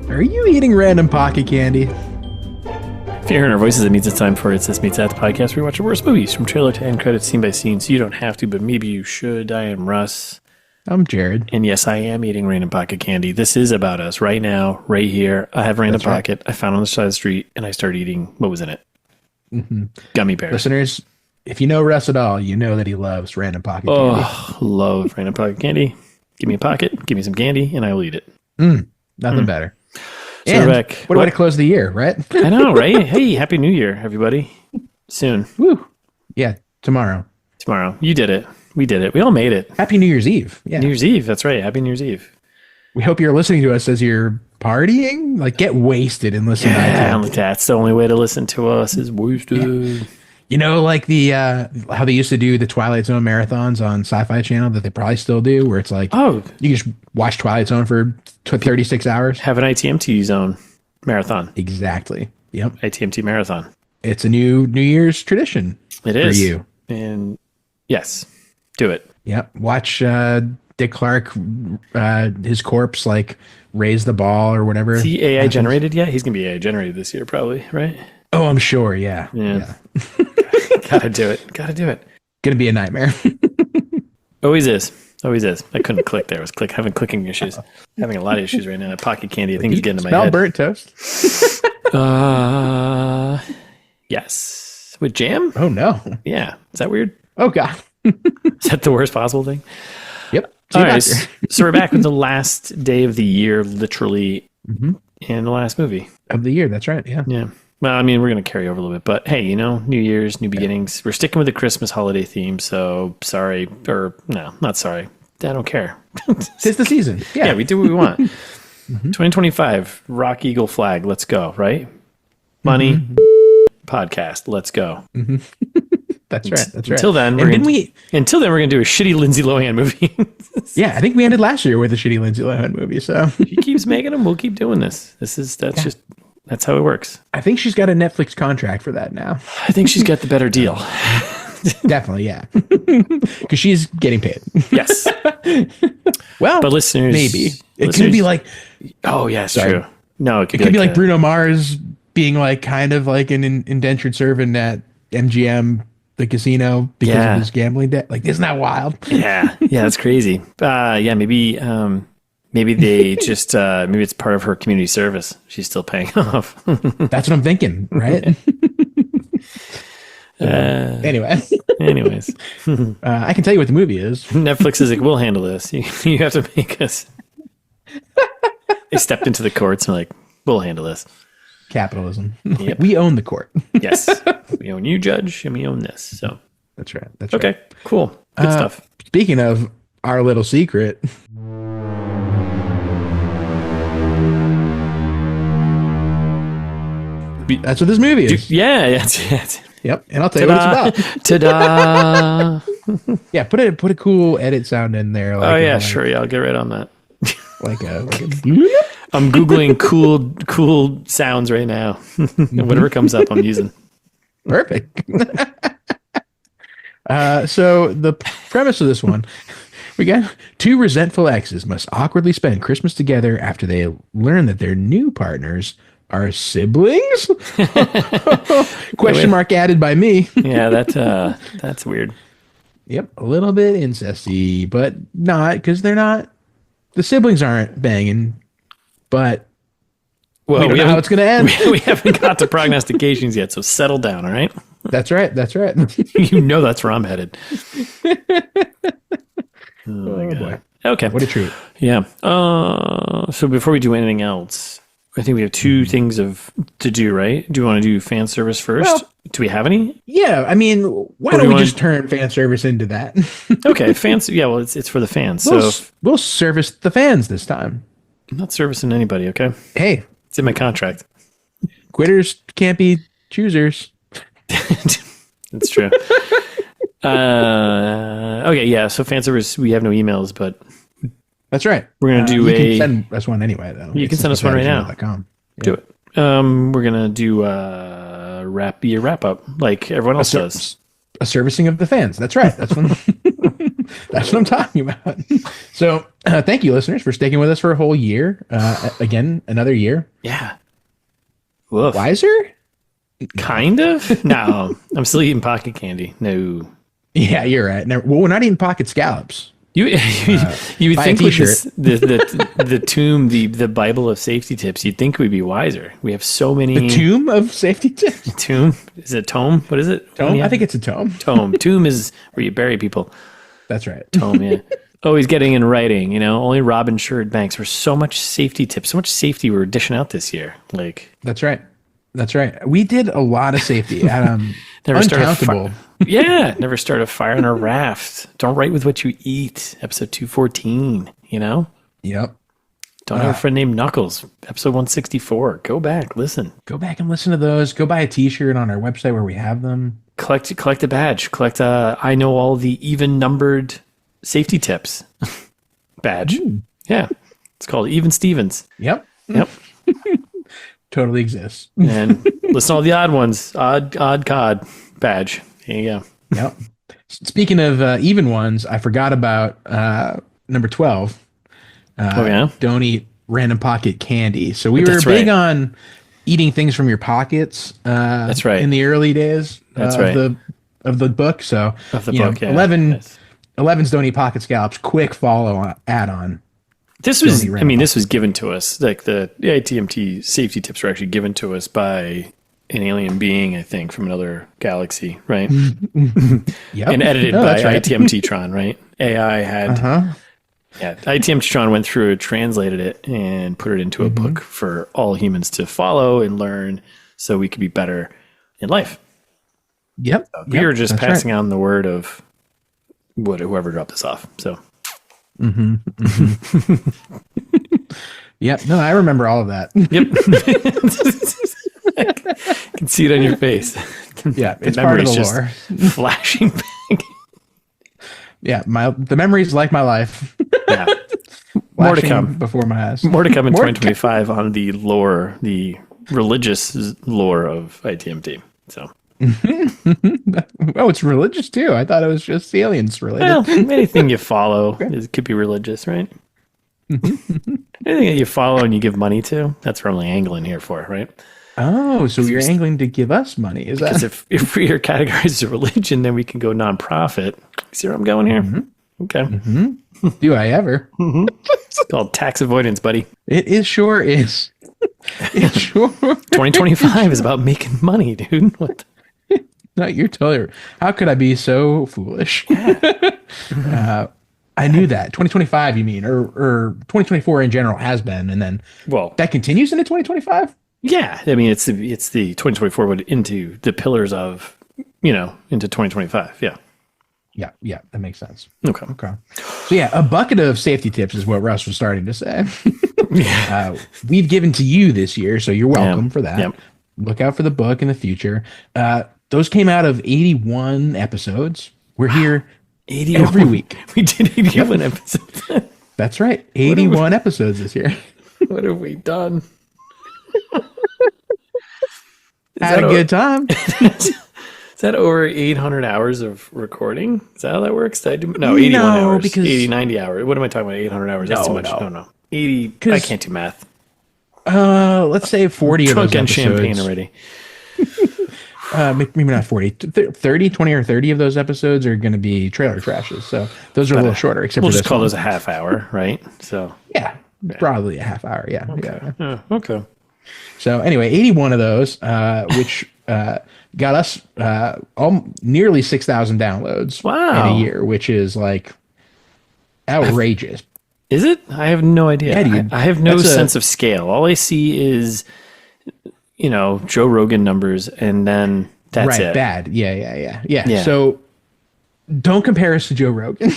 Are you eating random pocket candy? If you're hearing our voices, it means it's time for It's This Meets That, the podcast where we watch the worst movies from trailer to end credits, scene by scene, so you don't have to, but maybe you should. I am Russ. I'm Jared. And yes, I am eating random pocket candy. This is about us right now, right here. I have random pocket. I found it on the side of the street, and I started eating what was in it. Mm-hmm. Gummy bears. Listeners, if you know Russ at all, you know that he loves random pocket candy. Oh, love random pocket candy. Give me a pocket, give me some candy, and I will eat it. Nothing better. So and we're back. What a way to close the year, right? I know, right? Hey, Happy New Year, everybody. Soon. Woo. Yeah, tomorrow. Tomorrow. You did it. We did it. We all made it. Happy New Year's Eve. Yeah. New Year's Eve. That's right. Happy New Year's Eve. We hope you're listening to us as you're partying. Like, get wasted and listen to us. That's the only way to listen to us is wasted. Yeah. You know, like the how they used to do the Twilight Zone marathons on Sci-Fi Channel that they probably still do, where it's like, oh, you just watch Twilight Zone for 36 hours. Have an ITMT zone marathon. Exactly. Yep. ITMT marathon. It's a New Year's tradition. It is for you. And yes, do it. Yep. Watch Dick Clark, his corpse, like raise the ball or whatever. Is he AI generated yet? He's gonna be AI generated this year, probably, right? Oh, I'm sure. Yeah. Gotta do it. Gonna be a nightmare. Always is. I couldn't click there. I was having clicking issues. Having a lot of issues right now. Pocket candy, I think, is getting to my head. Smell burnt toast. Yes. With jam? Oh no. Yeah. Is that weird? Oh god. Is that the worst possible thing? Yep. All right. So we're back with the last day of the year, literally, and the last movie of the year. That's right. Yeah. Yeah. Well, I mean, we're going to carry over a little bit, but hey, New Year's, new beginnings. We're sticking with the Christmas holiday theme, so sorry, or no, not sorry. I don't care. It's the season. Yeah, we do what we want. 2025, Rock Eagle flag, let's go, right? Money, podcast, let's go. That's right. Until then, we're going to do a shitty Lindsay Lohan movie. Yeah, I think we ended last year with a shitty Lindsay Lohan movie, so. She keeps making them, we'll keep doing this. That's how it works. I think she's got a Netflix contract for that now. I think she's got the better deal. Definitely, yeah. Because she's getting paid. Yes. Well, but listeners, maybe. It could be like... Oh, yeah, it's true. No, it could be like Bruno Mars being like kind of like an indentured servant at MGM, the casino, because of his gambling debt. Like, isn't that wild? Yeah, that's crazy. Maybe they just, maybe it's part of her community service. She's still paying off. That's what I'm thinking, right? Anyways. I can tell you what the movie is. Netflix is like, we'll handle this. You have to make us. They stepped into the courts and like, we'll handle this. Capitalism. Yep. We own the court. Yes. We own you, Judge, and we own this. So that's right. Okay, cool. Good stuff. Speaking of our little secret. That's what this movie is. Yeah. Yep, and I'll tell you what it's about. Ta-da! Yeah, put a cool edit sound in there. Like sure. Yeah, I'll get right on that. Like a I'm Googling cool sounds right now. Whatever comes up, I'm using. Perfect. So the premise of this one, we got two resentful exes must awkwardly spend Christmas together after they learn that their new partners are siblings? Question mark added by me. Yeah, that's weird. Yep, a little bit incesty, but not, because they're not. The siblings aren't banging, but we don't know how it's going to end. We haven't got to prognostications yet, so settle down, all right? That's right. That's where I'm headed. Oh my God. Boy. Okay. What a treat. Yeah. So before we do anything else, I think we have two things to do, right? Do you want to do fan service first? Well, do we have any? Yeah, I mean, why don't we just turn fan service into that? Okay, fans. Yeah, well, it's for the fans. We'll service the fans this time. I'm not servicing anybody, okay? Hey. It's in my contract. Quitters can't be choosers. That's true. Okay, yeah, so fan service, we have no emails, but... That's right. We're going to do you can send us one anyway, though. You can send us one right now. Yeah. Do it. We're going to do wrap up like everyone else does. A servicing of the fans. That's right. That's one. That's what I'm talking about. So thank you, listeners, for sticking with us for a whole year. Again, another year. Yeah. Woof. Wiser? Kind of? No. I'm still eating pocket candy. No. Yeah, you're right. No, well, we're not eating pocket scallops. You would buy a think with t-shirt. the tomb, the Bible of safety tips, you'd think we'd be wiser. We have so many. The tomb of safety tips? Tomb? Is it tome? What is it? Tome? Yeah. I think it's a tome. Tome. Tomb is where you bury people. That's right. Tome, yeah. Always getting in writing, only Rob insured banks. There's so much safety tips, so much safety we're dishing out this year. That's right. That's right. We did a lot of safety. Never start a uncountable. Yeah, never start a fire on a raft. Don't write with what you eat. Episode 214, Yep. Don't have a friend named Knuckles. Episode 164. Go back, listen. Go back and listen to those. Go buy a t-shirt on our website where we have them. Collect a badge. Collect I know all the even numbered safety tips badge. Yeah. It's called Even Stevens. Yep. Totally exists. And listen to all the odd ones. Odd cod badge. There you go. Yep. Speaking of even ones, I forgot about number 12. Don't eat random pocket candy. So we were big on eating things from your pockets. That's right. In the early days. That's right. Of the book. So of the book, 11's Don't Eat Pocket Scallops. Quick follow add-on. This was given to us. Like the ITMT safety tips were actually given to us by an alien being, I think, from another galaxy, right? Yep. And edited by ITMT-tron, right? AI had... Yeah, ITMT-tron went through, translated it, and put it into a book for all humans to follow and learn so we could be better in life. Yep. We were just passing on the word of whoever dropped this off. So... Yep. No, I remember all of that. Yep. I can see it on your face. Yeah, it's part of the lore. Flashing back. Yeah, the memories like my life. Yeah. More to come before my eyes. More to come in 2025 on the lore, the religious lore of ITMT. So. Oh, it's religious too. I thought it was just aliens related. Well, anything you follow could be religious, right? Anything that you follow and you give money to, that's what I'm angling here for, right? Oh, so you're angling to give us money? Is that? Because if we are categorized as a religion, then we can go nonprofit. See where I'm going here? Okay. Do I ever? It's called tax avoidance, buddy. It sure is. It sure. 2025 is about making money, dude. What? No, you're totally. How could I be so foolish? I knew that 2025. You mean, or 2024 in general has been, and then that continues into 2025. Yeah, I mean it's the 2024 would into the pillars of into 2025. Yeah, that makes sense. Okay. So yeah, a bucket of safety tips is what Russ was starting to say. We've given to you this year, so you're welcome for that. Yep. Look out for the book in the future. Those came out of 81 episodes. We're here 81. Every week. We did 81 episodes. That's right. 81 episodes this year. What have we done? Had a good time. Is that over 800 hours of recording? Is that how that works? Did I do, no, 81 hours. Because 80, 90 hours. What am I talking about? 800 hours. That's too much. No. 80. I can't do math. Let's say 40 of those episodes. Champagne already. Maybe not 40, 30, 20 or 30 of those episodes are going to be trailer trashes. So those are a little shorter, except we'll for just call those a half hour, right? So yeah, probably a half hour. Yeah. Okay. So anyway, 81 of those, which got us nearly 6,000 downloads in a year, which is like outrageous. Is it? I have no idea. Yeah, I have no sense of scale. All I see is Joe Rogan numbers, and then that's it. Bad. Yeah. So don't compare us to Joe Rogan.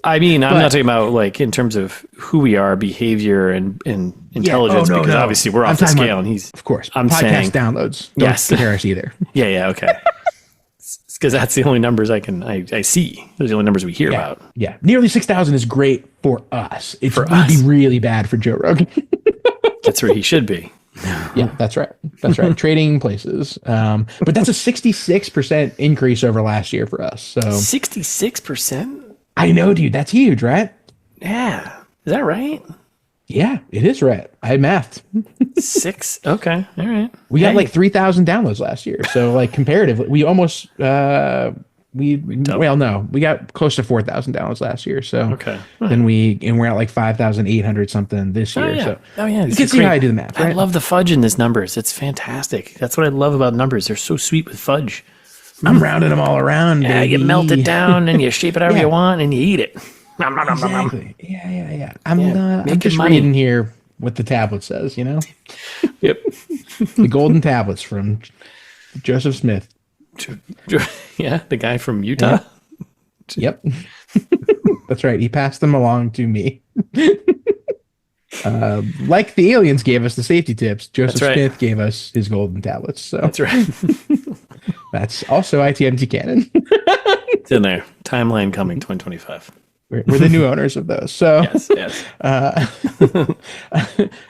I mean, I'm not talking about like in terms of who we are, behavior, and intelligence, because obviously we're off the scale, and he's of course. I'm podcast saying downloads. Don't compare us either. Yeah. Okay. Because that's the only numbers I see. Those are the only numbers we hear about. Yeah, nearly 6,000 is great for us. It would be really bad for Joe Rogan. That's where he should be. Yeah, that's right. Trading places. But that's a 66% increase over last year for us. So 66%? I know, dude. That's huge, right? Yeah. Is that right? Yeah, it is right. I mathed. 6? Okay. All right. We got like 3,000 downloads last year. So like comparatively, we almost we got close to 4,000 downloads last year. So okay. Then we're at like 5,800 something this year. Yeah. So You can see how I do the math. Right? I love the fudge in these numbers. It's fantastic. That's what I love about numbers. They're so sweet with fudge. I'm rounding them all around. Yeah, baby. you melt it down and you shape it however you want and you eat it. Exactly. Yeah. I'm Making just money. reading here what the tablet says, you know? Yep. The golden tablets from Joseph Smith. Yeah, the guy from Utah. Yep. That's right. He passed them along to me. Like the aliens gave us the safety tips, Joseph Smith gave us his golden tablets. So that's right. That's also ITMT canon. It's in there. Timeline coming 2025. We're the new owners of those. So yes.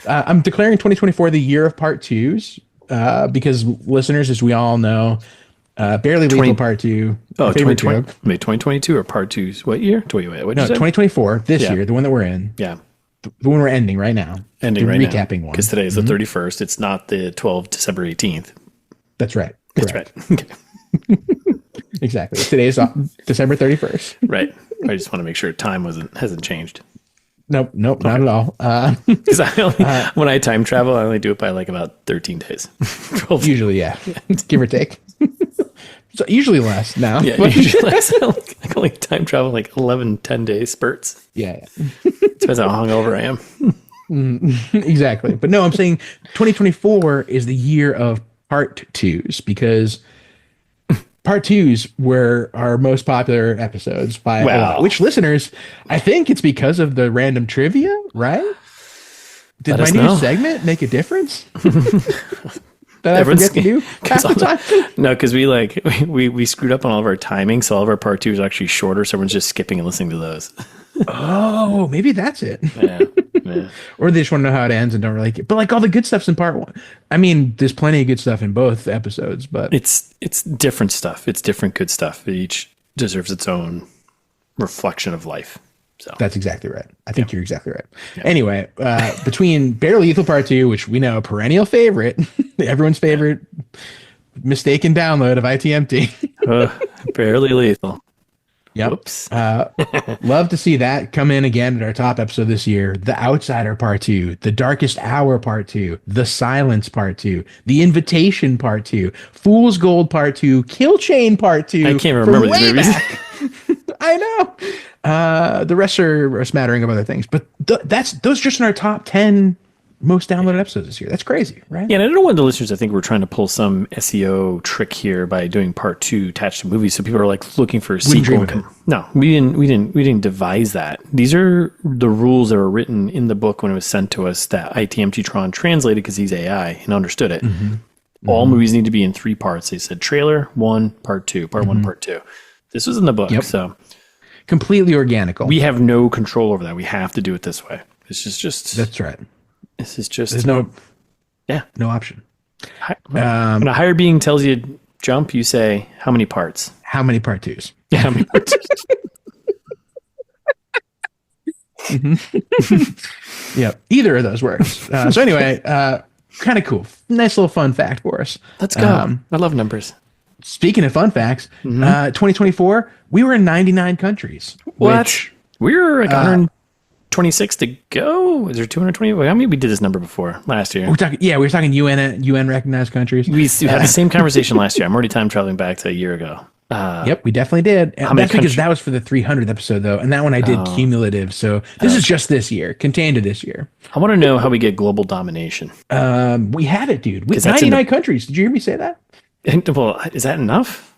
I'm declaring 2024 the year of part twos because listeners, as we all know, Barely Lethal Part 2. Oh, favorite 2020, joke. Wait, 2022 or Part 2? What year? What No, 2024, this year, the one that we're in. Yeah. The one we're ending right now. Ending right now. Recapping one. Because today is the 31st. It's not the 12th, December 18th. That's right. That's Correct. right. Okay. Exactly. Today is December 31st. Right. I just want to make sure time hasn't changed. Nope, not at all. Because when I time travel, I only do it by like about 13 days. 12 Usually, yeah. Give or take. So usually less now. Yeah, usually less. I can only time travel like 11, 10-day spurts. Yeah. Depends how hungover I am. Exactly. But no, I'm saying 2024 is the year of part twos because part twos were our most popular episodes by a lot. Which listeners, I think it's because of the random trivia, right? Did my new segment make a difference? That I forget to do half the time? No, because we screwed up on all of our timing, so all of our part twos are actually shorter, so everyone's just skipping and listening to those. Oh, maybe that's it. Yeah. Or they just want to know how it ends and don't really like it. But like all the good stuff's in part one. I mean, there's plenty of good stuff in both episodes, but it's different stuff. It's different good stuff. It each deserves its own reflection of life. So that's exactly right. I think you're exactly right. Yeah. Anyway, between Barely Lethal Part 2, which we know, perennial favorite, everyone's favorite mistaken download of ITMT. Barely Lethal. Yep. Whoops. Love to see that come in again at our top episode this year. The Outsider Part 2, The Darkest Hour Part 2, The Silence Part 2, The Invitation Part 2, Fool's Gold Part 2, Kill Chain Part 2. I can't remember these movies. I know. The rest are a smattering of other things, but those just in our top 10 most downloaded episodes this year. That's crazy, right? Yeah, and I don't know, one of the listeners, I think we're trying to pull some SEO trick here by doing part 2 attached to movies, so people are like looking for a sequel. No, we didn't devise that. These are the rules that were written in the book when it was sent to us that ITMT Tron translated because he's AI and understood it. Mm-hmm. All movies need to be in 3 parts. They said trailer 1, part 2, part 1, part 2. This was in the book, so completely organical. We have no control over that. We have to do it this way. This is just that's right. This is just there's no option. When a higher being tells you jump, you say how many parts? How many part 2s? Yeah, how many part 2s? Yep, either of those works. So anyway, kind of cool. Nice little fun fact for us. Let's go. I love numbers. Speaking of fun facts, 2024, we were in 99 countries. What? We were like 126 to go. Is there 220? How many we did this number before last year? We were talking UN recognized countries. We had the same conversation last year. I'm already time traveling back to a year ago. Yep, we definitely did. That's because that was for the 300th episode, though, and that one I did cumulative. So this is just this year, contained to this year. I want to know how we get global domination. We have it, dude. 99 countries. Did you hear me say that? Well, is that enough?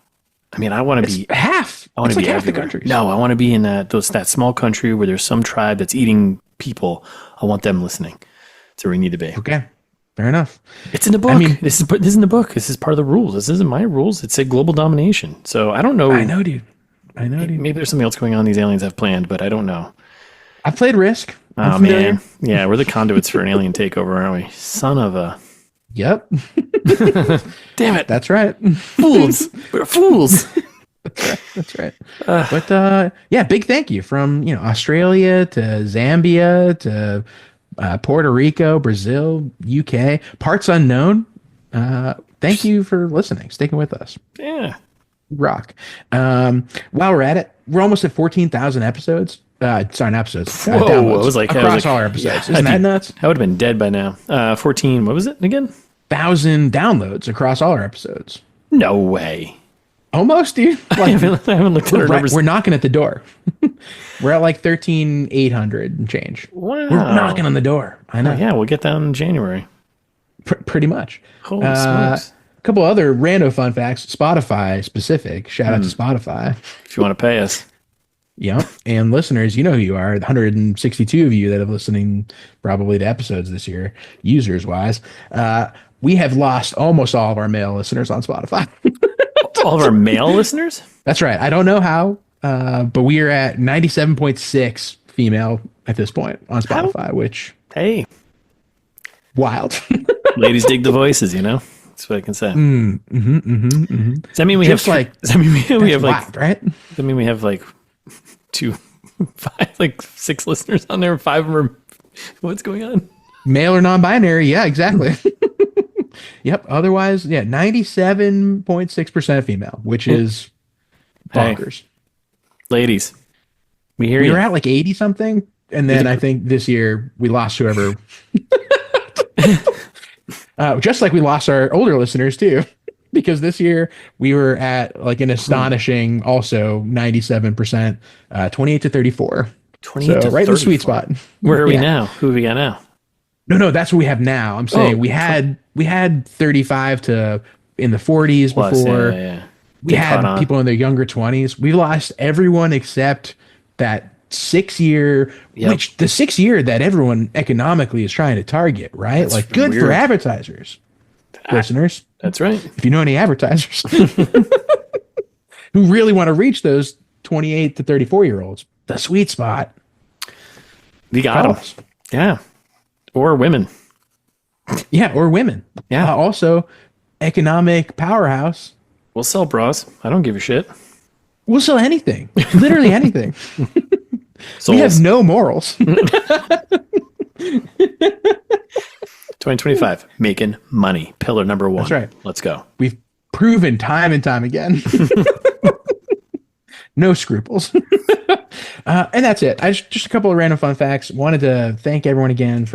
I mean, I want to be half. I want to be half the countries. No, I want to be in that small country where there's some tribe that's eating people. I want them listening. That's where we need to be. Okay, fair enough. It's in the book. I mean, this is in the book. This is part of the rules. This isn't my rules. It said global domination. So I don't know. I know, dude. Maybe there's something else going on these aliens have planned, but I don't know. I've played Risk. Oh man, yeah, we're the conduits for an alien takeover, aren't we? Son of a. Yep. Damn it. That's right. Fools. We're fools. That's right. But yeah, big thank you from Australia to Zambia to Puerto Rico, Brazil, UK, parts unknown. Thank you for listening, sticking with us. Yeah. Rock. While we're at it, we're almost at 14,000 episodes. Sorry, not episodes. Whoa, downloads I was like, across all our episodes. Isn't that nuts? I would have been dead by now. 14, what was it again? 1,000 downloads across all our episodes. No way. Almost, dude. I haven't looked at our numbers. We're knocking at the door. We're at like 13,800 and change. Wow. We're knocking on the door. I know. Oh, yeah, we'll get that in January. Pretty much. Holy smokes. A couple other rando fun facts. Spotify specific. Shout out to Spotify. If you want to pay us. Yep. And listeners, you know who you are. 162 of you that have listening probably to episodes this year, users wise. We have lost almost all of our male listeners on Spotify. All of our male listeners? That's right. I don't know how, but we are at 97.6 female at this point on Spotify, which hey, wild. Ladies dig the voices, That's what I can say. Does that mean we Just have like does that mean we have wild, right? Does that mean we have like 6 listeners on there? 5 of them are, what's going on? Male or non-binary? Yeah, exactly. Yep. Otherwise, yeah, 97.6% female, which is bonkers. Hey, ladies, we were at like 80 something, and then I think this year we lost whoever. Just like we lost our older listeners too, because this year we were at like an astonishing, also 97%, 28 to 34. 28 so to right 34. in the sweet spot. Where are we now? Who have we got now? No, that's what we have now. I'm saying we had 35 to in the 40s Plus, before. yeah. We had people in their younger 20s. We lost everyone except that 6 year, which the 6 year that everyone economically is trying to target, right? That's like good weird. For advertisers, listeners. That's right. If you know any advertisers who really want to reach those 28 to 34-year-olds, the sweet spot. We got them. Yeah. Or women. Yeah, or women. Yeah. Also, economic powerhouse. We'll sell bras. I don't give a shit. We'll sell anything. Literally anything. We have no morals. 2025, making money. Pillar number 1. That's right. Let's go. We've proven time and time again. No scruples. And that's it. Just a couple of random fun facts. Wanted to thank everyone again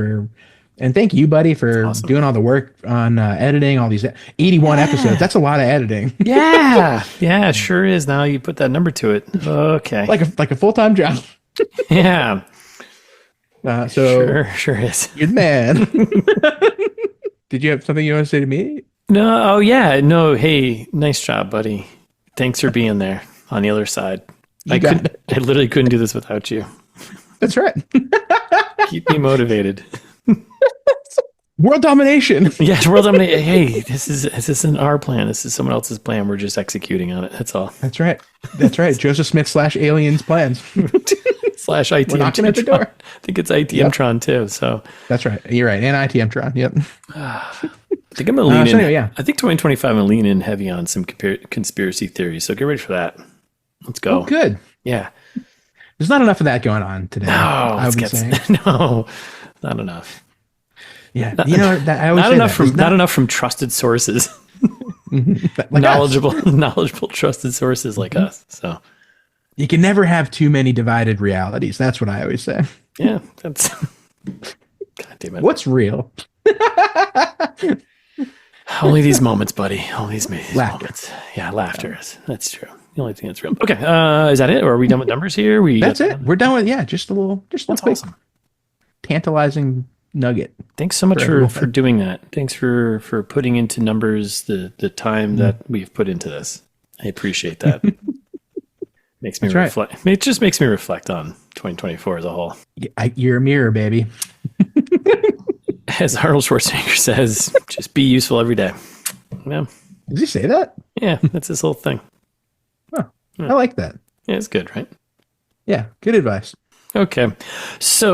and thank you, buddy, for doing all the work on editing all these 81 episodes. That's a lot of editing. Yeah. Yeah, it sure is. Now you put that number to it. Okay. Like a full-time job. Yeah. So sure is. You're the man. Did you have something you want to say to me? No. Oh yeah. No. Hey, nice job, buddy. Thanks for being there on the other side. I literally couldn't do this without you. That's right. Keep me motivated. World domination. Yes, world domination. Hey, this isn't our plan. This is someone else's plan. We're just executing on it. That's all. That's right. Joseph Smith / aliens plans. / ITM. We're knocking at the door. I think it's ITM-tron too. So that's right. You're right. And ITM-tron. Yep. I think I'm gonna lean in. Anyway, yeah. I think 2025 I'm gonna lean in heavy on some conspiracy theories. So get ready for that. Let's go. Oh, good. Yeah. There's not enough of that going on today. No, I would say. No, not enough. Yeah, that I always not enough from trusted sources. Like knowledgeable trusted sources like us. So you can never have too many divided realities. That's what I always say. Yeah, that's God damn it. What's real? Only these moments, buddy. Only these laughter. Moments. Yeah, laughter is. That's true. The only thing that's real. Okay, is that it? Or are we done with numbers here? That's it. We're done with just a little that's quick, awesome. Tantalizing nugget. Thanks so much for doing that. Thanks for putting into numbers the time that we've put into this. I appreciate that. Makes me reflect. Right. It just makes me reflect on 2024 as a whole. You're a mirror, baby. As Arnold Schwarzenegger says, just be useful every day. Yeah. Does he say that? Yeah, that's his whole thing. Oh, yeah. I like that. Yeah, it's good, right? Yeah, good advice. Okay. So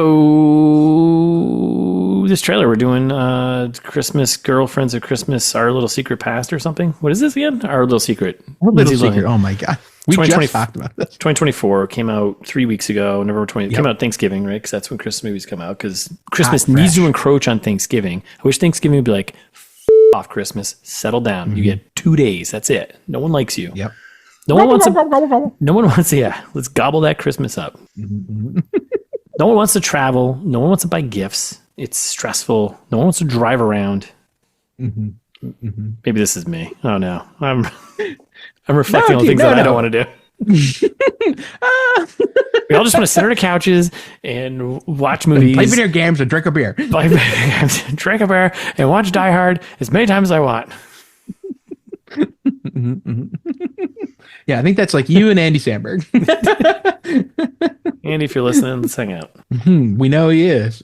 this trailer, we're doing Christmas, Girlfriends of Christmas, Our Little Secret Past or something. What is this again? Our Little Secret. Our Little Secret. Oh my God. We 2020 just talked about this. 2024 came out 3 weeks ago, November 20th. Came out Thanksgiving, right? Because that's when Christmas movies come out. Because Christmas needs to encroach on Thanksgiving. I wish Thanksgiving would be like, off Christmas, settle down. You get 2 days. That's it. No one likes you. Yep. No one wants to. No one wants to. Yeah, let's gobble that Christmas up. No one wants to travel. No one wants to buy gifts. It's stressful. No one wants to drive around. Maybe this is me. Oh no, I'm reflecting on things that I don't want to do. We all just want to sit on our couches and watch movies, play video games, and drink a beer. Play video games, drink a beer, and watch Die Hard as many times as I want. Yeah, I think that's like you and Andy Samberg. Andy, if you're listening, let's hang out. We know he is.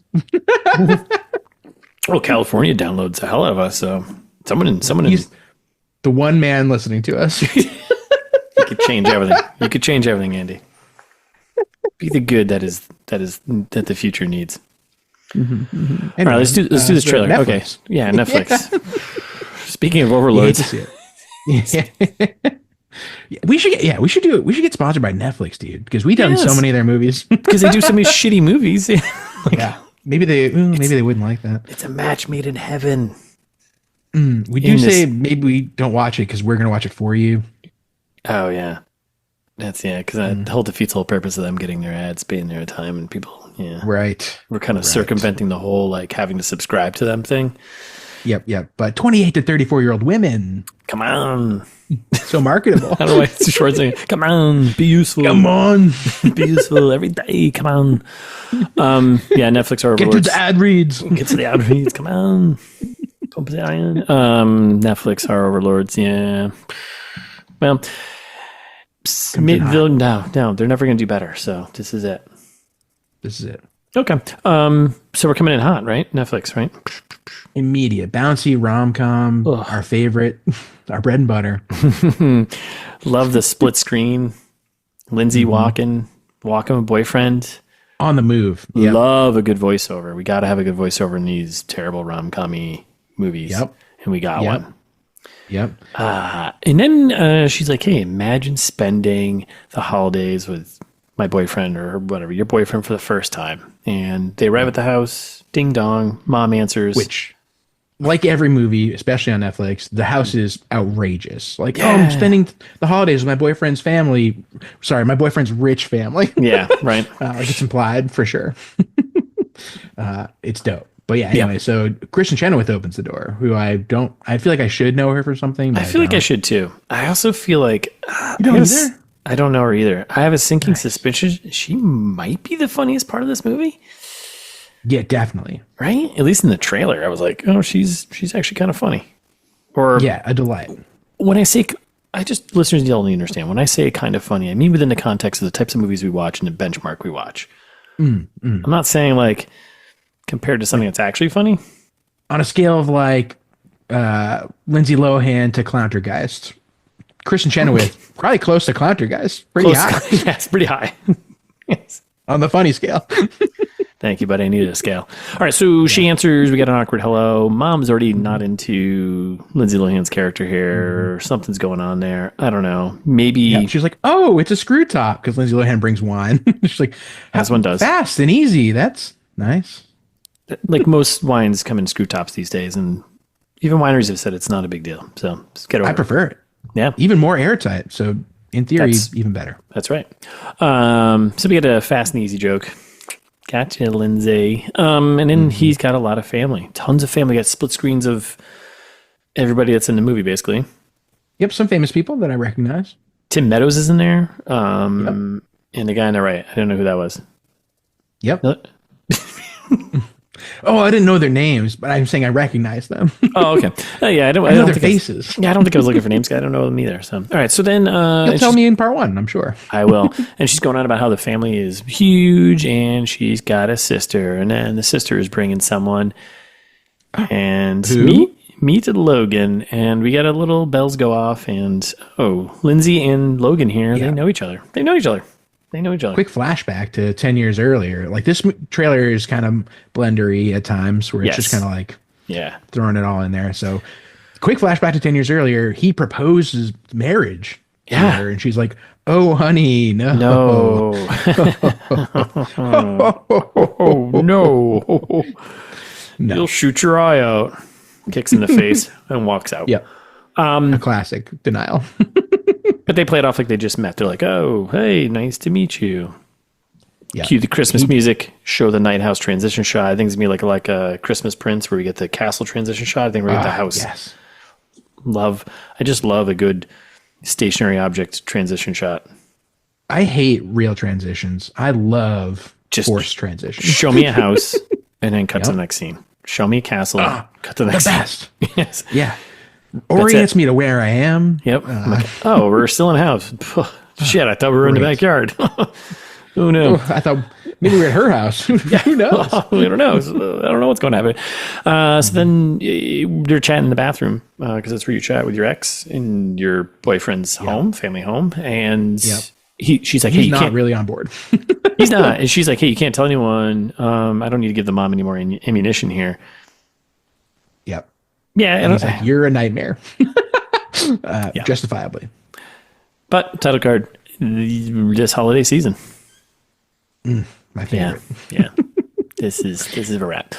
Well, California downloads the hell out of us, so someone He's the one man listening to us. You could change everything. You could change everything, Andy. Be the good that the future needs. Anyway, all right, let's do this trailer. Netflix. Okay, yeah, Netflix. Speaking of overloads, we should do it. We should get sponsored by Netflix, dude, because we've done so many of their movies. Because they do so many shitty movies. Maybe they wouldn't like that. It's a match made in heaven. We do say maybe we don't watch it because we're gonna watch it for you. Oh yeah, that's because that whole defeats the whole purpose of them getting their ads, paying their time, and people. Yeah, right. We're kind of circumventing the whole like having to subscribe to them thing. Yep. But 28 to 34-year-old women. Come on. So marketable. How do I short thing? Come on, be useful. Come on, be useful every day. Come on. Netflix are overlords. Get to the ad reads. Get to the ad reads. Come on. Netflix are overlords. Yeah. Well, no, they're never going to do better. So this is it. Okay. So we're coming in hot, right? Netflix, right? Immediate, bouncy rom-com, our favorite, our bread and butter. Love the split screen. Lindsay walking with boyfriend. On the move. Yep. Love a good voiceover. We got to have a good voiceover in these terrible rom-com-y movies. Yep. And we got one. Yep. And then she's like, hey, imagine spending the holidays with my boyfriend or whatever, your boyfriend for the first time. And they arrive at the house, ding dong, mom answers. Which, like every movie, especially on Netflix, the house is outrageous. Like, I'm spending the holidays with my boyfriend's family. Sorry, my boyfriend's rich family. Yeah, right. Like it's implied for sure. It's dope. But anyway, so Kristin Chenoweth opens the door, who I feel like I should know her for something. But I feel like I should too. I also feel like you don't either? I don't know her either. I have a sinking suspicion she might be the funniest part of this movie. Yeah, definitely. Right? At least in the trailer, I was like, oh, she's actually kind of funny. Or a delight. When I say, listeners don't understand. When I say kind of funny, I mean within the context of the types of movies we watch and the benchmark we watch. I'm not saying like compared to something that's actually funny. On a scale of like Lindsay Lohan to Clowntergeist, Kristin Chenoweth, probably close to Clowntergeist. Pretty high. Yes, pretty high. Yes. On the funny scale. Thank you, but I needed a scale. All right, so she answers. We got an awkward hello. Mom's already not into Lindsay Lohan's character here. Something's going on there. I don't know. Maybe she's like, oh, it's a screw top because Lindsay Lohan brings wine. She's like, as one does, fast and easy. That's nice. Like most wines come in screw tops these days, and even wineries have said it's not a big deal. So just get over it. I prefer it. Yeah, even more airtight. So in theory, even better. That's right. So we get a fast and easy joke. Gotcha, Lindsay. And then he's got a lot of family. Tons of family. Got split screens of everybody that's in the movie, basically. Yep, some famous people that I recognize. Tim Meadows is in there. And the guy on the right. I don't know who that was. Yep. Oh, I didn't know their names, but I'm saying I recognize them. Oh, okay. I know their faces. I don't think I was looking for names. I don't know them either. So, all right. So then, you'll tell me in part 1, I'm sure. I will. And she's going on about how the family is huge, and she's got a sister, and then the sister is bringing someone, and meet Logan, and we got a little bells go off, and Lindsay and Logan here, they know each other. They know each other. Quick flashback to 10 years earlier. Like this trailer is kind of blendery at times where it's just kind of like throwing it all in there. So quick flashback to 10 years earlier. He proposes marriage Yeah. her, and she's like, "Oh, honey, no, No. Oh, no. No. You'll shoot your eye out. Kicks in the face and walks out. Yep. A classic denial. But they play it off like they just met. They're like, oh, hey, nice to meet you. Yeah. Cue the Christmas music, show the night house transition shot. I think it's going to be like a Christmas Prince where we get the castle transition shot. I think we're going to get the house. Yes. I just love a good stationary object transition shot. I hate real transitions. I love Just forced transitions. Show me a house and then cut to the next scene. Show me a castle, cut to the next The best. scene. Yes. Yeah. Orients me to where I am. Yep. Oh, we're still in a house. Shit, I thought we were in the backyard. Oh, no. I thought maybe we were at her house. Who knows? We don't know. I don't know what's going to happen. So then they're chatting in the bathroom because that's where you chat with your ex in your boyfriend's home, family home. And she's like, hey, he's not really on board. He's not. And she's like, hey, you can't tell anyone. I don't need to give the mom any more ammunition here. Yep. Yeah. And he's like, you're a nightmare. Justifiably. But title card this holiday season. My favorite. Yeah. This is a wrap.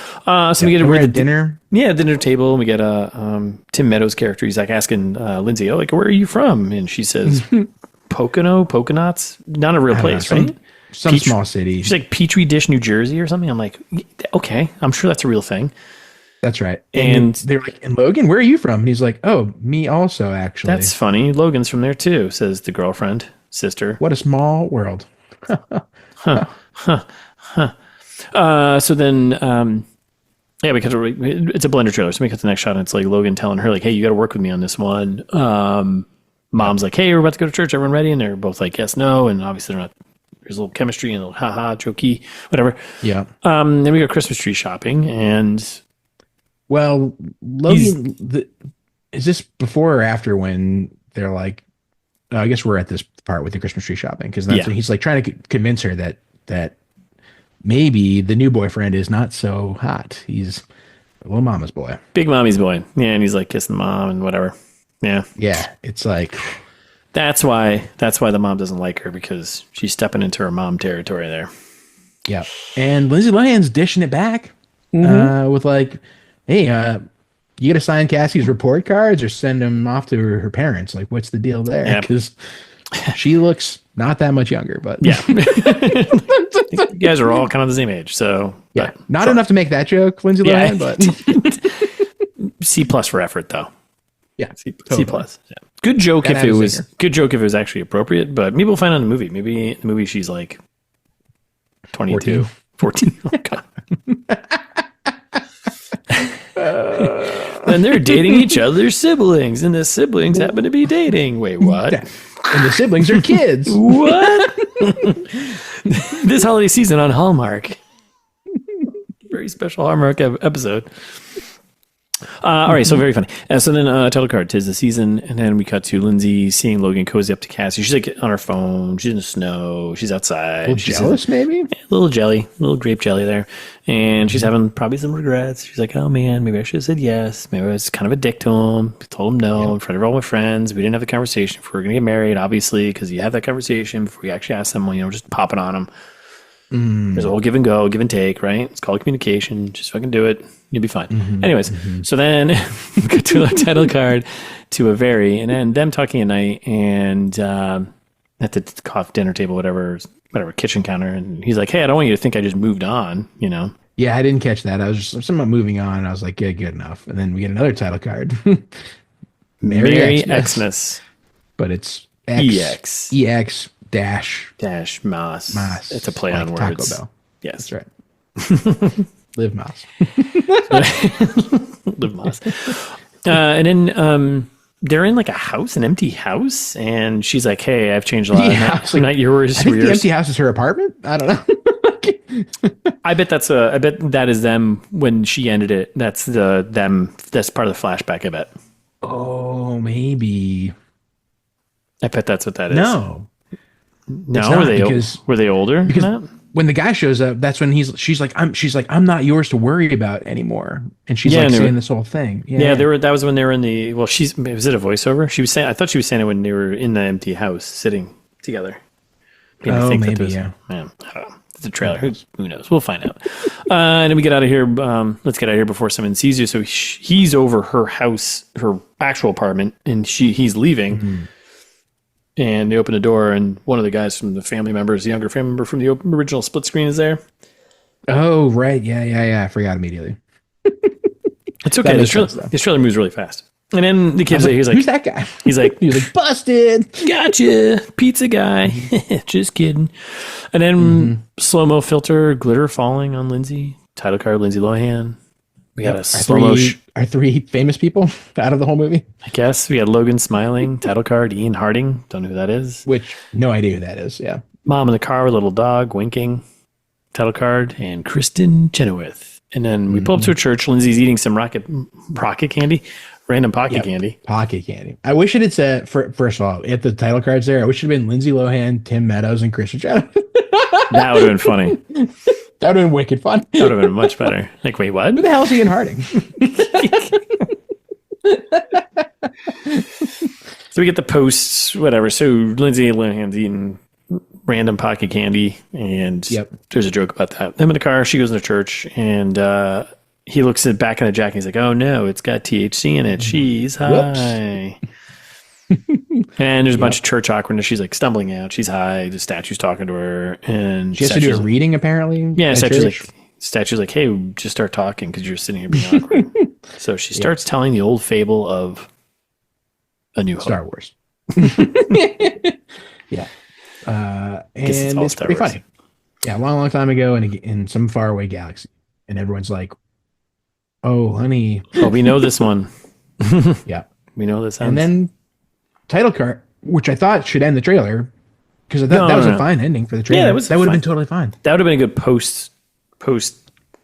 So we get we're at dinner. Yeah, dinner table. We get Tim Meadows' character. He's like asking Lindsay, like, where are you from? And she says, Poconos? Not a real place, right? Some small city. She's like Petri Dish, New Jersey or something. I'm like, okay, I'm sure that's a real thing. That's right. And they're like, and Logan, where are you from? And he's like, oh, me also, actually. That's funny. Logan's from there too, says the girlfriend, sister. What a small world. So then, we cut to, it's a blender trailer. So we cut to the next shot and it's like Logan telling her like, hey, you got to work with me on this one. Mom's like, hey, we're about to go to church. Everyone ready? And they're both like, yes, no. And obviously they're not, there's a little chemistry and a little haha, jokey, whatever. Yeah. Then we go Christmas tree shopping and. Well, Logan, is this before or after when they're like, I guess we're at this part with the Christmas tree shopping. Cause that's when he's like trying to convince her that maybe the new boyfriend is not so hot. He's a little mama's boy. Big mommy's boy. Yeah, and he's like kissing the mom and whatever. Yeah. Yeah. It's like that's why the mom doesn't like her because she's stepping into her mom territory there. Yeah. And Lindsay Lohan's dishing it back with like, hey, you got to sign Cassie's report cards or send them off to her parents. Like, what's the deal there? Because she looks not that much younger, but yeah. You guys are all kind of the same age, so yeah, not enough to make that joke, Lindsay Lohan, but C+ for effort, though. Yeah, C+. Yeah. Good joke if it was actually appropriate, but maybe we'll find out in the movie. Maybe in the movie she's like 22, 14. Oh god. And they're dating each other's siblings, and the siblings happen to be dating. Wait, what? And the siblings are kids. What? This holiday season on Hallmark. Very special Hallmark episode. All right, so very funny. So then title card, 'tis the season, and then we cut to Lindsay seeing Logan cozy up to Cassie. She's like on her phone. She's in the snow. She's outside. A little jealous, maybe? A little grape jelly there. And she's having probably some regrets. She's like, oh man, maybe I should have said yes. Maybe I was kind of a dick to him. Told him no in front of all my friends. We didn't have the conversation if we were going to get married, obviously, because you have that conversation before you actually ask someone, just popping on them. There's a whole give and go, give and take, right? It's called communication. Just fucking do it. You'll be fine. Anyways, so then we go to a title card to a very, and then them talking at night and at the coffee dinner table, whatever, kitchen counter. And he's like, hey, I don't want you to think I just moved on, Yeah, I didn't catch that. I was just somewhat moving on. I was like, yeah, good enough. And then we get another title card. Merry Xmas. But it's EX dash Moss. It's a play on Taco words. Bell. Yes. That's right. Live Moss. Live Moss. And then they're in like a house, an empty house, and she's like, hey, I've changed a lot. Yeah, not yours. I think the empty house is her apartment. I don't know. I bet that is them when she ended it. That's them. That's part of the flashback, I bet. Oh, maybe. I bet that's what that is. No, were they older than that? when the guy shows up, that's when she's like, I'm not yours to worry about anymore. And she's like saying this whole thing. Yeah. That was when they were in the, well, was it a voiceover? She was saying, I thought she was saying it when they were in the empty house sitting together. Oh, maybe, yeah. Man, I don't know. It's a trailer. Who knows? We'll find out. And then we get out of here. Let's get out of here before someone sees you. So he's over her house, her actual apartment, and he's leaving. Mm-hmm. And they open the door, and one of the guys from the family members, the younger family member from the original split screen, is there. Oh, right. Yeah. I forgot immediately. It's okay. This trailer moves really fast. And then the kid's he's like, who's that guy? He's like, busted. Gotcha. Pizza guy. Just kidding. And then slow-mo filter, glitter falling on Lindsay. Title card, Lindsay Lohan. We got a slow-mo. Our three famous people out of the whole movie. I guess. We got Logan smiling. Title card, Ian Harding. Don't know who that is. Which, no idea who that is. Yeah. Mom in the car with a little dog winking. Title card. And Kristin Chenoweth. And then we pull up to a church. Lindsay's eating some rocket candy. Random pocket candy. Pocket candy. I wish it had said, first of all, at the title cards there, I wish it had been Lindsay Lohan, Tim Meadows, and Kristin Chenoweth. That would have been funny. That would have been wicked fun. That would have been much better. Like, wait, what? Who the hell is Ian Harding? So we get the posts, whatever. So Lindsay Lohan's eating random pocket candy, and there's a joke about that. Them in the car, she goes into church, and he looks back in the jacket. He's like, "Oh no, it's got THC in it. She's high." And there's a bunch of church awkwardness. She's like stumbling out. She's high. The statue's talking to her, and she has to do a reading apparently. Yeah, statue's like, "Hey, just start talking because you're sitting here being awkward." So she starts telling the old fable of A New Hope. Star Wars. Yeah, and it's pretty funny. Yeah, a long time ago in some faraway galaxy, and everyone's like, "Oh, honey." Oh, we know this one. Yeah. We know this. And then title card, which I thought should end the trailer, because that was a fine ending for the trailer. Yeah, that would have been totally fine. That would have been a good post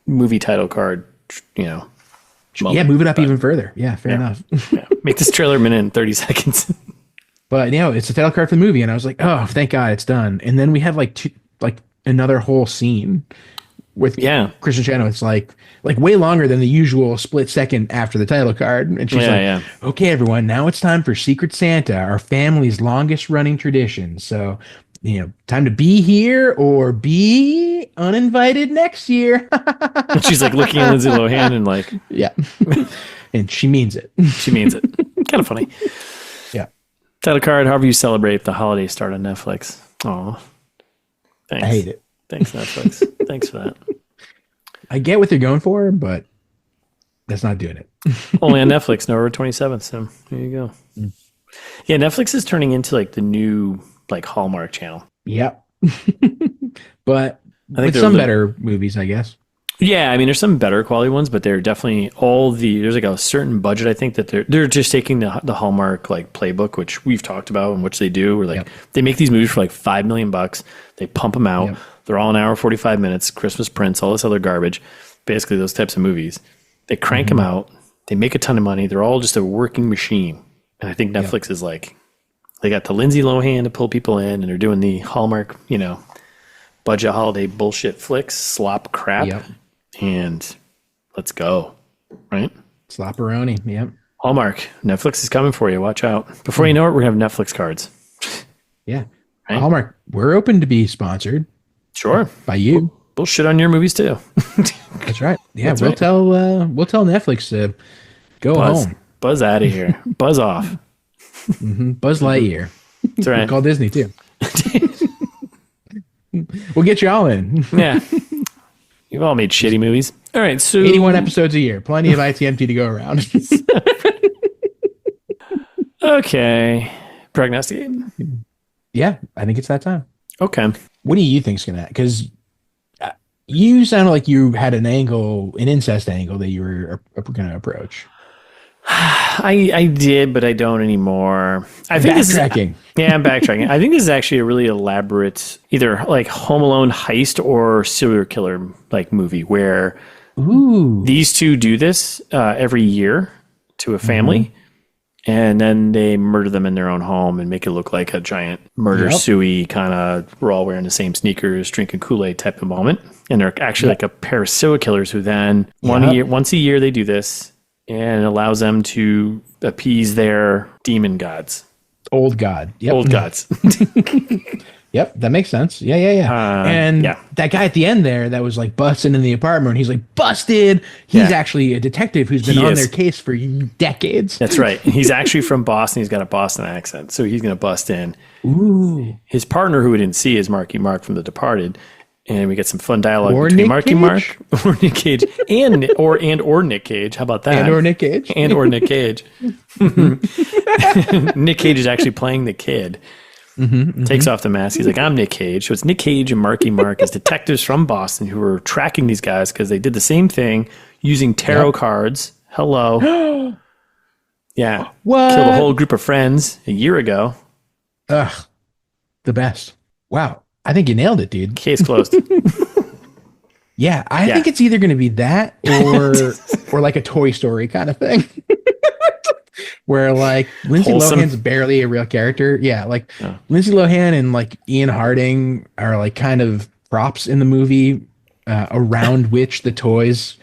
movie title card, moment, move it up even further. Yeah, fair enough. Make this trailer a minute and 30 seconds. But it's a title card for the movie, and I was like, oh, thank God it's done. And then we have another whole scene with Kristin Chenoweth. It's like way longer than the usual split second after the title card. And she's okay, everyone, now it's time for Secret Santa, our family's longest running tradition. So, time to be here or be uninvited next year. And she's like looking at Lindsay Lohan and like, yeah. And she means it. She means it. Kind of funny. Yeah. Title card, however you celebrate the holiday start on Netflix. Oh, thanks. I hate it. Thanks, Netflix. Thanks for that. I get what they're going for, but that's not doing it. Only on Netflix, November 27th. So there you go. Mm. Yeah, Netflix is turning into the new Hallmark channel. Yep. But with some better movies, I guess. Yeah, I mean, there's some better quality ones, but they're definitely there's a certain budget. I think that they're just taking the Hallmark playbook, which we've talked about and which they do. Where they make these movies for $5 million. They pump them out. Yep. They're all an hour, 45 minutes, Christmas Prince, all this other garbage. Basically, those types of movies. They crank them out. They make a ton of money. They're all just a working machine. And I think Netflix is they got the Lindsay Lohan to pull people in, and they're doing the Hallmark, budget holiday bullshit flicks, slop crap. Yep. And let's go. Right? Slopperoni. Yep. Hallmark. Netflix is coming for you. Watch out. Before you know it, we're going to have Netflix cards. Yeah. Right? Hallmark, we're open to be sponsored. Sure. By you. We'll shit on your movies too. That's right. Yeah, we'll tell Netflix to go home. Buzz out of here. Buzz off. Buzz Lightyear. That's right. We'll call Disney too. We'll get you all in. Yeah. You've all made shitty movies. All right, so 81 episodes a year. Plenty of ITMT to go around. Okay. Prognosticate. Yeah, I think it's that time. Okay. What do you think's going to, because you sounded like you had an incest angle that you were going to approach. I did, but I don't anymore. I think backtracking. I'm backtracking. I think this is actually a really elaborate, either Home Alone heist or serial killer movie where these two do this every year to a family, And then they murder them in their own home and make it look like a giant murder suey kind of, we're all wearing the same sneakers, drinking Kool-Aid type of moment. And they're actually like a pair of serial killers who then once a year they do this, and it allows them to appease their demon gods. Old god. Old gods. Yep, that makes sense. Yeah. That guy at the end there that was like busting in the apartment, he's like, busted. He's actually a detective who's been on their case for decades. That's right. He's actually from Boston. He's got a Boston accent. So he's going to bust in. Ooh. His partner, who we didn't see, is Marky Mark from The Departed. And we get some fun dialogue between Marky Mark or Nick Cage and Nick Cage. How about that? And or Nick Cage. And or Nick Cage. Nick Cage is actually playing the kid. Takes off the mask. He's like, I'm Nick Cage. So it's Nick Cage and Marky Mark as detectives from Boston who were tracking these guys because they did the same thing using tarot cards. Hello. Yeah. What? Killed a whole group of friends a year ago. Ugh. The best. Wow. I think you nailed it, dude. Case closed. Yeah. I think it's either going to be that or like a Toy Story kind of thing. Where like Lindsay Lohan's barely a real character. Yeah, like Lindsay Lohan and like Ian Harding are like kind of props in the movie around which the toys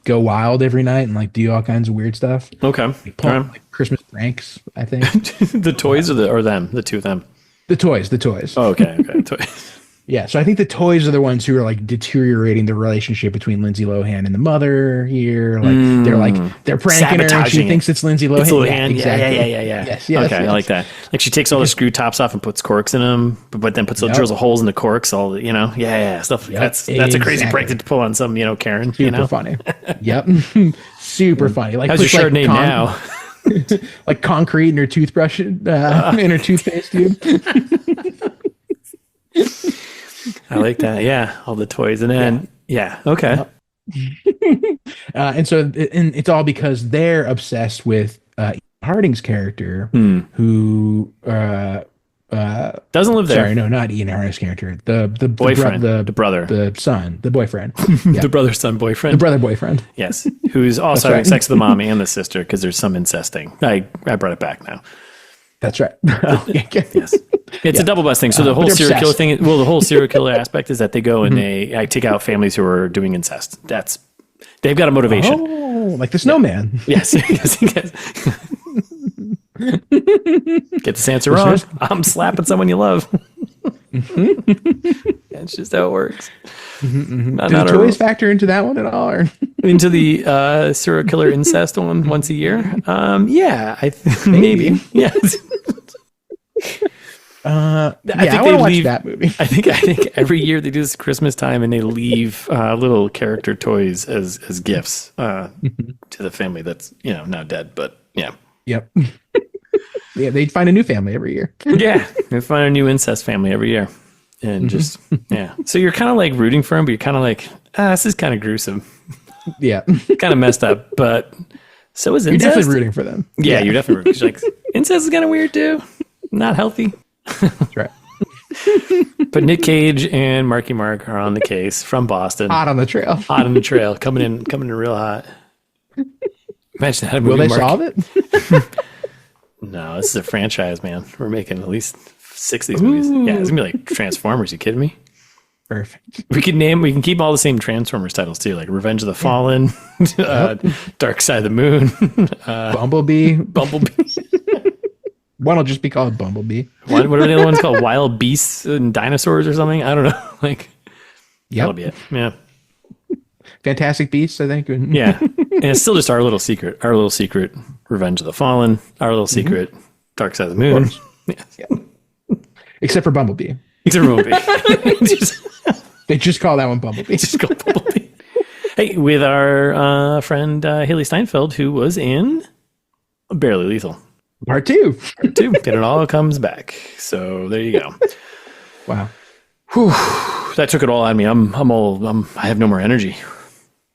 go wild every night and like do all kinds of weird stuff. Okay. Like, like Christmas pranks, I think. The toys or them? The two of them? The toys. Oh, okay. Toys. Yeah, so I think the toys are the ones who are like deteriorating the relationship between Lindsay Lohan and the mother here. Like they're pranking her and she thinks it's Lindsay Lohan. It's Lohan. Yeah, exactly. Yeah. Yes, okay, I like that. Like she takes all the screw tops off and puts corks in them, but then drills holes in the corks. All the, stuff. That's a crazy prank to pull on some Karen. Super funny. Yep, super funny. Like how's your Chardonnay now? Like concrete in her toothbrush, in her toothpaste tube. I like that. Yeah, all the toys, and then okay. And so it's all because they're obsessed with Harding's character, who doesn't live there. Sorry, no, not Ian Harding's character. The boyfriend, the brother, the son, the boyfriend, the brother, son, boyfriend, the brother, boyfriend. Yes, who's also having sex with the mom and the sister because there's some incesting. I brought it back now. That's right. Yes. It's a double bust thing. So the whole serial killer thing, the whole serial killer aspect is that they go and they take out families who are doing incest. They've got a motivation. Oh, like the snowman. Yes. Get this answer wrong. I'm slapping someone you love. That's just how it works. Do the toys factor into that one at all? Or? Into the serial killer incest one once a year? Yeah, maybe. Yes. I want to watch that movie. I think every year they do this Christmas time and they leave little character toys as gifts to the family that's now dead, but yeah. Yep. Yeah, they'd find a new family every year. Yeah, they find a new incest family every year, and just So you're kind of like rooting for them, but you're kind of like, this is kind of gruesome. Yeah, kind of messed up, but so is incest. You're definitely rooting for them. Yeah, you're definitely rooting. Like incest is kind of weird too, not healthy. That's right. But Nick Cage and Marky Mark are on the case from Boston. Hot on the trail. Hot on the trail. Coming in real hot. Imagine that. Will they solve it? No, this is a franchise, man. We're making at least 6 of these movies. Yeah, it's gonna be like Transformers. You kidding me? Perfect. We can keep all the same Transformers titles too, like Revenge of the Fallen, Dark Side of the Moon, Bumblebee. One will just be called Bumblebee. What are the other ones called? Wild Beasts and Dinosaurs or something? I don't know. That'll be it. Yeah. Fantastic Beasts, I think. Yeah. And it's still just our little secret. Our little secret, Revenge of the Fallen. Our little secret, Dark Side of the Moon. Yeah. Except for Bumblebee. Except for Bumblebee. They just call that one Bumblebee. Just call Bumblebee. Hey, with our friend Haley Steinfeld, who was in Barely Lethal. Part 2. And it all comes back. So there you go. Wow. Whew, that took it all out of me. I have no more energy.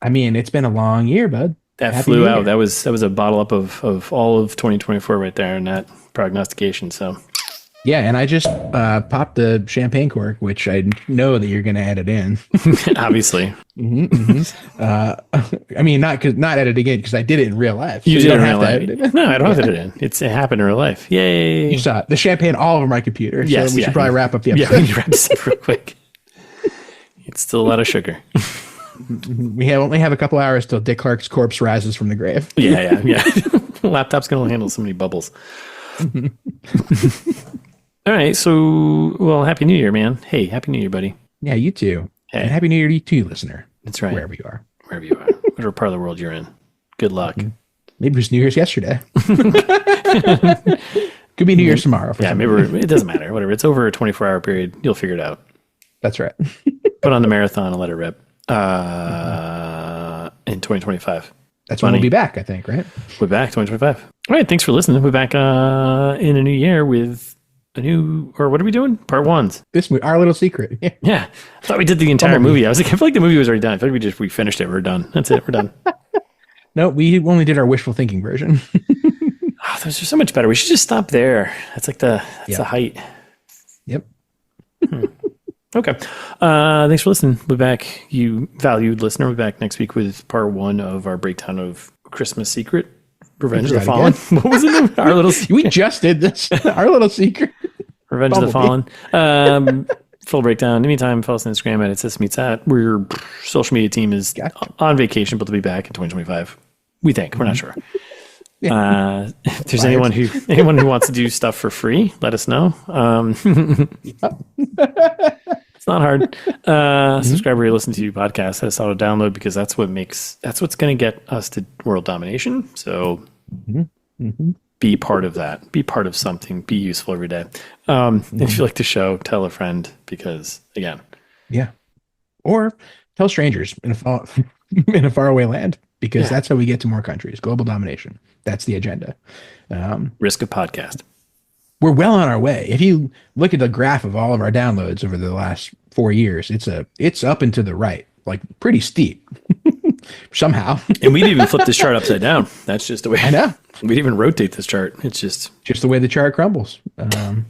I mean, it's been a long year, bud. That Happy flew out. That was a bottle up of all of 2024 right there in that prognostication. So Yeah, and I just popped the champagne cork, which I know that you're going to edit in. Obviously. I mean, not edit again because I did it in real life. You so did it in real have to life. edit it. No, I don't have to edit it in. It happened in real life. Yay. You saw it. The champagne all over my computer. Yes, So we should probably wrap up the Yeah, episode. we need to wrap this up real quick. It's still a lot of sugar. We only have a couple hours till Dick Clark's corpse rises from the grave. Yeah. Laptop's going to handle so many bubbles. All right. So, well, Happy New Year, man. Hey, Happy New Year, buddy. Yeah, you too. Hey. And Happy New Year to you too, listener. That's right. Wherever you are. Whatever part of the world you're in. Good luck. Maybe it was New Year's yesterday. Could be New Year's tomorrow. Yeah, maybe it doesn't matter. Whatever. It's over a 24-hour period. You'll figure it out. That's right. Put on the marathon and let it rip. In 2025. That's when we'll be back, I think, right? We're back 2025. All right. Thanks for listening. We're back in a new year with a new, or what are we doing? Part ones. This movie, Our Little Secret. Yeah. I thought we did the entire movie. I was like, I feel like the movie was already done. I feel like we finished it. We're done. That's it. We're done. No, we only did our wishful thinking version. Oh, those are so much better. We should just stop there. That's like the height. Yep. Okay. Thanks for listening. We'll be back, you valued listener. We'll be back next week with part one of our breakdown of Christmas Secret, Revenge of the Fallen. What was it? Our Little Secret. We just did this. Our Little Secret. Revenge of the Fallen. Full breakdown. Anytime, follow us on Instagram at @ssmeethat. Our social media team is on vacation, but they'll be back in 2025. We think. We're not sure. If there's anyone who wants to do stuff for free, let us know. It's not hard. Subscribe where you listen to podcasts. Let us auto download because that's what's going to get us to world domination. So be part of that. Be part of something. Be useful every day. If you like the show, tell a friend because again, or tell strangers in a faraway land because that's how we get to more countries. Global domination. That's the agenda. Risk of podcast. We're well on our way. If you look at the graph of all of our downloads over the last 4 years, it's up and to the right, like pretty steep somehow. And we'd even flip this chart upside down. That's just the way. I know. We'd even rotate this chart. It's just the way the chart crumbles. So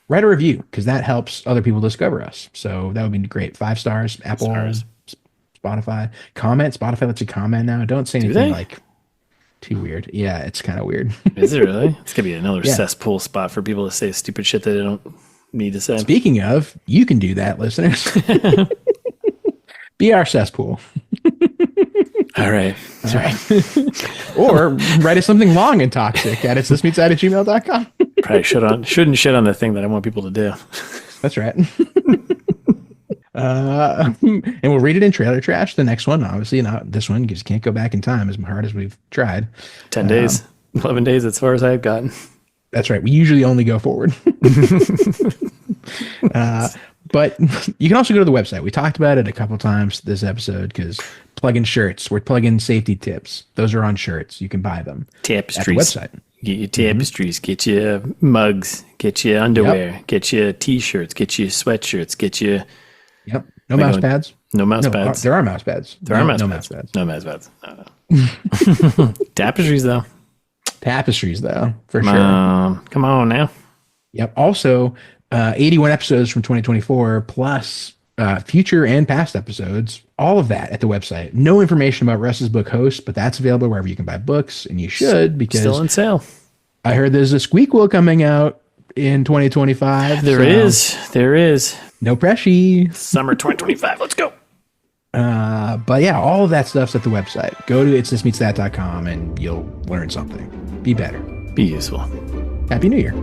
write a review because that helps other people discover us. So that would be great. 5 stars, Apple, Spotify. Comment. Spotify lets you comment now. Don't say anything like too weird. Yeah, it's kind of weird. Is it really? It's gonna be another cesspool spot for people to say stupid shit that they don't need to say. Speaking of, you can do that, listeners. Be our cesspool. All right. That's right. Or write us something long and toxic at @thismeethat@gmail.com. Probably shouldn't shit on the thing that I want people to do. That's right. And we'll read it in Trailer Trash. The next one, obviously, not this one because you can't go back in time as hard as we've tried. 10 days, 11 days, as far as I've gotten. That's right. We usually only go forward. But you can also go to the website. We talked about it a couple times this episode because plug-in shirts. We're plug-in safety tips. Those are on shirts. You can buy them. Tapestries. At the website. Get your tapestries. Get your mugs. Get your underwear. Get your t-shirts. Get your sweatshirts. Get your... Yep. No mouse pads. No mouse pads. There are mouse pads. There are mouse pads. No mouse pads. No. Tapestries, though. Tapestries, though, for sure. Come on now. Yep. Also, 81 episodes from 2024 plus future and past episodes. All of that at the website. No information about Russ's book Host, but that's available wherever you can buy books, and you should because still on sale. I heard there's a Squeakquel coming out in 2025. There is. No pressure. Summer 2025. Let's go. But yeah, all of that stuff's at the website. Go to itsthismeetsthat.com and you'll learn something. Be better. Be useful. Happy New Year.